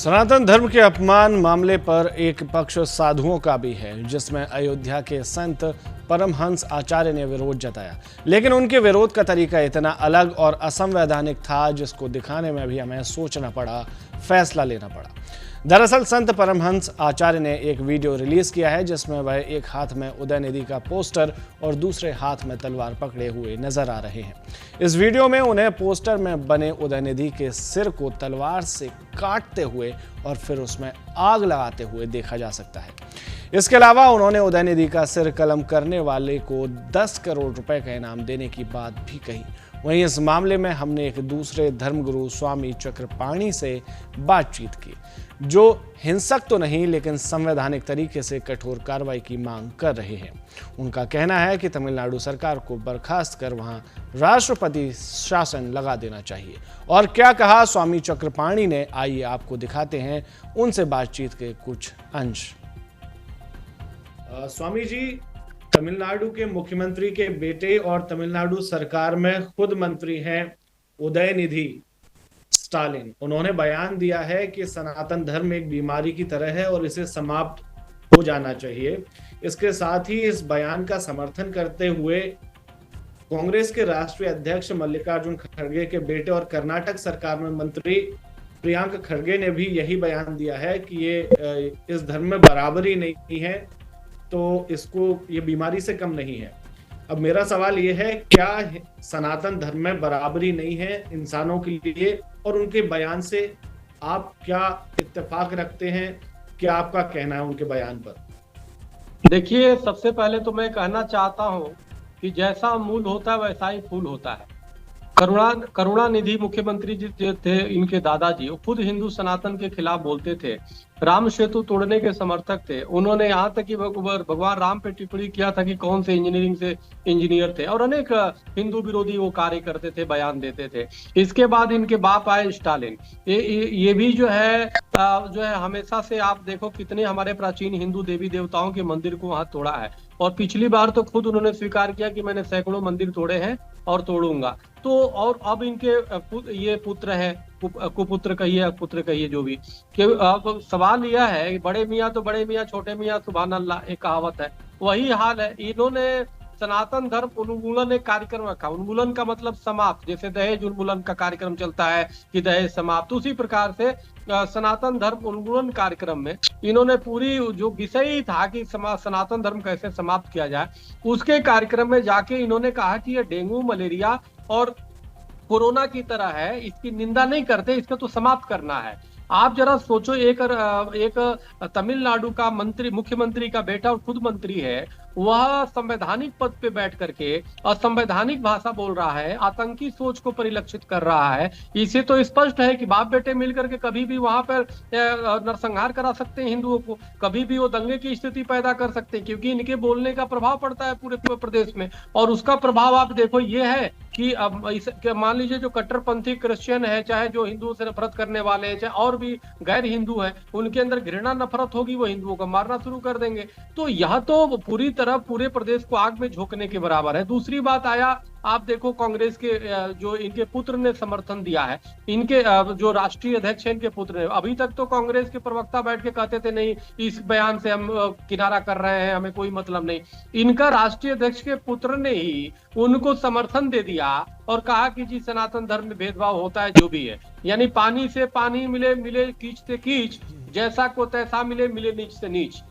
सनातन धर्म के अपमान मामले पर एक पक्ष साधुओं का भी है, जिसमें अयोध्या के संत परमहंस आचार्य ने विरोध जताया। लेकिन उनके विरोध का तरीका इतना अलग और असंवैधानिक था, जिसको दिखाने में भी हमें सोचना पड़ा, फैसला लेना पड़ा। दरअसल संत परमहंस आचार्य ने एक वीडियो रिलीज किया है, जिसमें वह एक हाथ में उदयनिधि का पोस्टर और दूसरे हाथ में तलवार पकड़े हुए नजर आ रहे हैं। इस वीडियो में उन्हें पोस्टर में बने उदयनिधि के सिर को तलवार से काटते हुए और फिर उसमें आग लगाते हुए देखा जा सकता है। इसके अलावा उन्होंने उदयनिधि का सिर कलम करने वाले को 10 करोड़ रुपए का इनाम देने की बात भी कही। वहीं इस मामले में हमने एक दूसरे धर्मगुरु स्वामी चक्रपाणी से बातचीत की, जो हिंसक तो नहीं लेकिन संवैधानिक तरीके से कठोर कार्रवाई की मांग कर रहे हैं। उनका कहना है कि तमिलनाडु सरकार को बर्खास्त कर वहां राष्ट्रपति शासन लगा देना चाहिए। और क्या कहा स्वामी चक्रपाणी ने, आइए आपको दिखाते हैं उनसे बातचीत के कुछ अंश। स्वामी जी, तमिलनाडु के मुख्यमंत्री के बेटे और तमिलनाडु सरकार में खुद मंत्री हैं उदयनिधि स्टालिन, उन्होंने बयान दिया है कि सनातन धर्म एक बीमारी की तरह है और इसे समाप्त हो जाना चाहिए। इसके साथ ही इस बयान का समर्थन करते हुए कांग्रेस के राष्ट्रीय अध्यक्ष मल्लिकार्जुन खड़गे के बेटे और कर्नाटक सरकार में मंत्री प्रियंक खड़गे ने भी यही बयान दिया है कि ये इस धर्म में बराबरी नहीं है, तो इसको ये बीमारी से कम नहीं है। अब मेरा सवाल ये है, क्या सनातन धर्म में बराबरी नहीं है इंसानों के लिए, और उनके बयान से आप क्या इत्तेफाक रखते हैं? क्या आपका कहना है उनके बयान पर? देखिए, सबसे पहले तो मैं कहना चाहता हूं कि जैसा मूल होता है वैसा ही फूल होता है। करुणानिधि मुख्यमंत्री जी थे, इनके दादाजी, वो खुद हिंदू सनातन के खिलाफ बोलते थे, राम सेतु तोड़ने के समर्थक थे। उन्होंने यहाँ तक कि भगवान राम पे टिप्पणी किया था कि कौन से इंजीनियरिंग से इंजीनियर थे, और अनेक हिंदू विरोधी वो कार्य करते थे, बयान देते थे। इसके बाद इनके बाप आए स्टालिन, ये भी जो है हमेशा से आप देखो कितने हमारे प्राचीन हिंदू देवी देवताओं के मंदिर को वहां तोड़ा है, और पिछली बार तो खुद उन्होंने स्वीकार किया कि मैंने सैकड़ों मंदिर तोड़े हैं और तोड़ूंगा। तो और अब इनके ये पुत्र है, कुपुत्र कहिए, पुत्र कहिए, जो भी कि अब सवाल यह है, बड़े मियाँ तो बड़े मियाँ, छोटे मियाँ सुभान अल्लाह, एक कहावत है, वही हाल है। इन्होंने सनातन धर्म उन्मूलन एक कार्यक्रम रखा। उन्मूलन का मतलब समाप्त, जैसे दहेज उन्मूलन का कार्यक्रम चलता है कि दहेज समाप्त, उसी प्रकार से सनातन धर्म उन्मूलन कार्यक्रम में इन्होंने पूरी जो विषय ही था कि सनातन धर्म कैसे समाप्त किया जाए, उसके कार्यक्रम में जाके इन्होंने कहा कि ये डेंगू, मलेरिया और कोरोना की तरह है, इसकी निंदा नहीं करते, इसको तो समाप्त करना है। आप जरा सोचो, एक तमिलनाडु का मुख्यमंत्री का बेटा और खुद मंत्री है, वह संवैधानिक पद पे बैठ करके असंवैधानिक भाषा बोल रहा है, आतंकी सोच को परिलक्षित कर रहा है। इसे तो स्पष्ट है कि बाप बेटे मिलकर के कभी भी वहां पर नरसंहार करा सकते हैं हिंदुओं को, कभी भी वो दंगे की स्थिति पैदा कर सकते हैं, क्योंकि इनके बोलने का प्रभाव पड़ता है पूरे प्रदेश में। और उसका प्रभाव आप देखो ये है कि अब मान लीजिए जो कट्टरपंथी क्रिश्चियन है, चाहे जो हिंदुओं से नफरत करने वाले हैं, चाहे और भी गैर हिंदू है, उनके अंदर घृणा नफरत होगी, वो हिंदुओं को मारना शुरू कर देंगे। तो यह तो पूरी तरह पूरे प्रदेश को आग में झोंकने के बराबर है। दूसरी बात आया, आप देखो कांग्रेस के जो इनके पुत्र ने समर्थन दिया है, इनके जो राष्ट्रीय अध्यक्ष है, इनके पुत्र ने, अभी तक तो कांग्रेस के प्रवक्ता बैठ के कहते थे नहीं, इस बयान से हम किनारा कर रहे हैं, हमें कोई मतलब नहीं। इनका राष्ट्रीय अध्यक्ष के पुत्र ने ही उनको समर्थन दे दिया और कहा कि जी सनातन धर्म में भेदभाव होता है, जो भी है, यानी पानी से पानी मिले, मिले कीच से कीच, जैसा को तैसा मिले, मिले नीच से नीच।